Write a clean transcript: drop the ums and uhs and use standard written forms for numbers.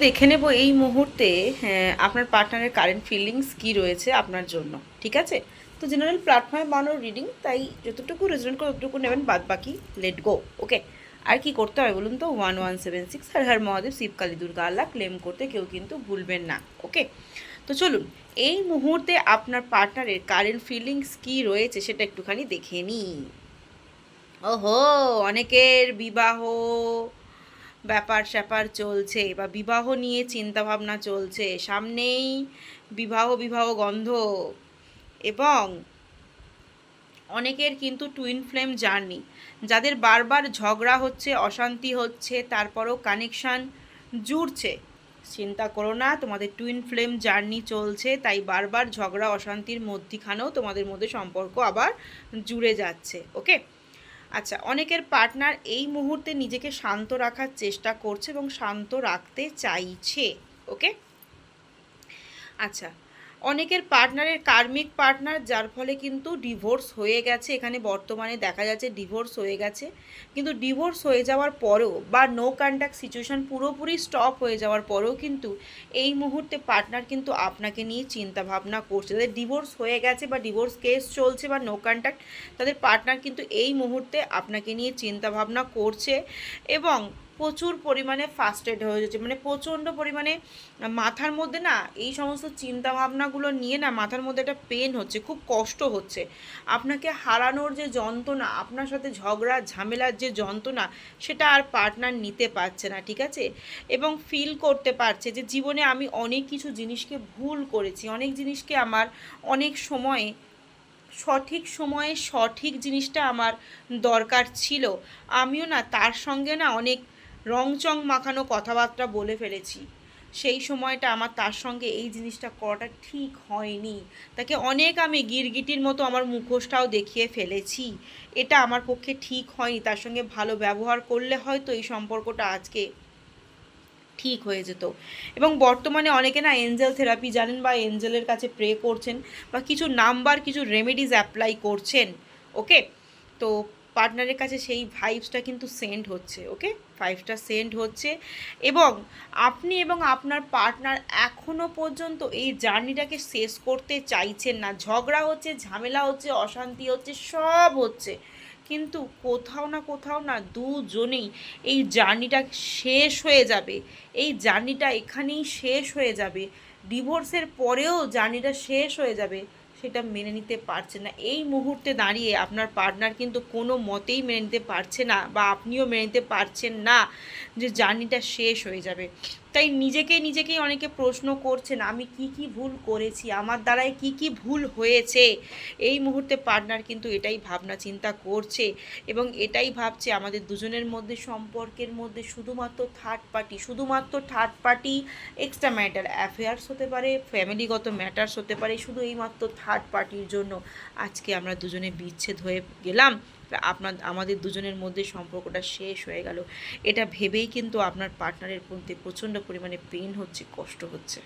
দেখে নেব এই মুহূর্তে আপনার পার্টনারের কারেন্ট ফিলিংস কি রয়েছে আপনার জন্য। ঠিক আছে, তো জেনারেল প্ল্যাটফর্মে বানানো রিডিং, তাই যতটুকু রেজনেট করে ততটুকু নেবেন, বাদ বাকি লেট গো। ওকে, আর কি করতে হবে বলুন তো? 1176 হর হর মহাদেব, শিব কালী দুর্গা আল্লাহ ক্লেম করতে কেউ কিন্তু ভুলবেন না। ওকে, তো চলুন এই মুহূর্তে আপনার পার্টনারের কারেন্ট ফিলিংস কি রয়েছে সেটা একটুখানি দেখে নিই। ওহো, অনেকের বিবাহ ব্যাপার স্যাপার চলছে বা বিবাহ নিয়ে চিন্তাভাবনা চলছে, সামনেই বিবাহ বিবাহ গন্ধ, এবং অনেকের কিন্তু টুইন ফ্লেম জার্নি, যাদের বারবার ঝগড়া হচ্ছে, অশান্তি হচ্ছে, তারপরও কানেকশান জুড়ছে। চিন্তা করো না, তোমাদের টুইন ফ্লেম জার্নি চলছে, তাই বারবার ঝগড়া অশান্তির মধ্যিখানেও তোমাদের মধ্যে সম্পর্ক আবার জুড়ে যাচ্ছে। ওকে, আচ্ছা, অনেকের পার্টনার এই মুহূর্তে নিজেকে শান্ত রাখার চেষ্টা করছে এবং শান্ত রাখতে চাইছে। ওকে, আচ্ছা, অনেকের পার্টনারের কার্মিক পার্টনার, যার ফলে কিন্তু ডিভোর্স হয়ে গেছে, এখানে বর্তমানে দেখা যাচ্ছে ডিভোর্স হয়ে গেছে, কিন্তু ডিভোর্স হয়ে যাওয়ার পরেও বা নো কন্ট্যাক্ট সিচুয়েশান পুরোপুরি স্টপ হয়ে যাওয়ার পরেও কিন্তু এই মুহূর্তে পার্টনার কিন্তু আপনাকে নিয়ে চিন্তা ভাবনা করছে। যাদের ডিভোর্স হয়ে গেছে বা ডিভোর্স কেস চলছে বা নো কন্ট্যাক্ট, তাদের পার্টনার কিন্তু এই মুহূর্তে আপনাকে নিয়ে চিন্তা ভাবনা করছে এবং প্রচুর পরিমাণে ফার্স্টেড হয়ে যাচ্ছে, মানে প্রচণ্ড পরিমাণে মাথার মধ্যে না এই সমস্ত চিন্তাভাবনাগুলো নিয়ে না মাথার মধ্যে একটা পেন হচ্ছে, খুব কষ্ট হচ্ছে। আপনাকে হারানোর যে যন্ত্রণা, আপনার সাথে ঝগড়া ঝামেলার যে যন্ত্রণা, সেটা আর পার্টনার নিতে পারছে না। ঠিক আছে, এবং ফিল করতে পারছে যে জীবনে আমি অনেক কিছু জিনিসকে ভুল করেছি, অনেক জিনিসকে আমার অনেক সময়ে সঠিক সময়ে সঠিক জিনিসটা আমার দরকার ছিল, আমিও না তার সঙ্গে না অনেক রংচং মাখানো কথাবার্তা বলে ফেলেছি। সেই সময়টা আমার তার সঙ্গে এই জিনিসটা করাটা ঠিক হয়নি, তাকে অনেক আমি গিরগিটির মতো আমার মুখোশটাও দেখিয়ে ফেলেছি, এটা আমার পক্ষে ঠিক হয়নি। তার সঙ্গে ভালো ব্যবহার করলে হয়তো এই সম্পর্কটা আজকে ঠিক হয়ে যেত। এবং বর্তমানে অনেকে না এঞ্জেল থেরাপি জানেন বা এঞ্জেলের কাছে প্রে করছেন বা কিছু নাম্বার, কিছু রেমেডিস অ্যাপ্লাই করছেন। ওকে, তো পার্টনারের কাছে সেই ভাইবসটা কিন্তু সেন্ড হচ্ছে। ওকে, ভাইবসটা সেন্ড হচ্ছে, এবং আপনি এবং আপনার পার্টনার এখনও পর্যন্ত এই জার্নিটাকে শেষ করতে চাইছেন না। ঝগড়া হচ্ছে, ঝামেলা হচ্ছে, অশান্তি হচ্ছে, সব হচ্ছে, কিন্তু কোথাও না দুজনেই এই জার্নিটা শেষ হয়ে যাবে, এই জার্নিটা এখানেই শেষ হয়ে যাবে, ডিভোর্সের পরেও জার্নিটা শেষ হয়ে যাবে, সেটা মেনে নিতে পারছে না। এই মুহূর্তে দাঁড়িয়ে আপনার পার্টনার কিন্তু কোনো মতেই মেনে নিতে পারছে না, বা আপনিও মেনে নিতে পারছেন না যে জার্নিটা শেষ হয়ে যাবে। তাই নিজেকেই অনেকে প্রশ্ন করছেন, আমি কি ভুল করেছি, আমার দ্বারাই কি ভুল হয়েছে। এই মুহূর্তে পার্টনার কিন্তু এটাই ভাবনা চিন্তা করছে, এবং এটাই ভাবছে আমাদের দুজনের মধ্যে সম্পর্কের মধ্যে শুধুমাত্র third party extra matter, affairs হতে পারে, ফ্যামিলিগত ম্যাটার্স হতে পারে, শুধু এইমাত্র থার্ড পার্টির জন্য আজকে আমরা দুজনে বিচ্ছেদ হয়ে গেলাম, আমাদের দুজনের মধ্যে সম্পর্কটা শেষ হয়ে গেল। এটা ভেবেই কিন্তু আপনার পার্টনারের মধ্যে প্রচণ্ড পরিমাণে পেইন হচ্ছে, কষ্ট হচ্ছে।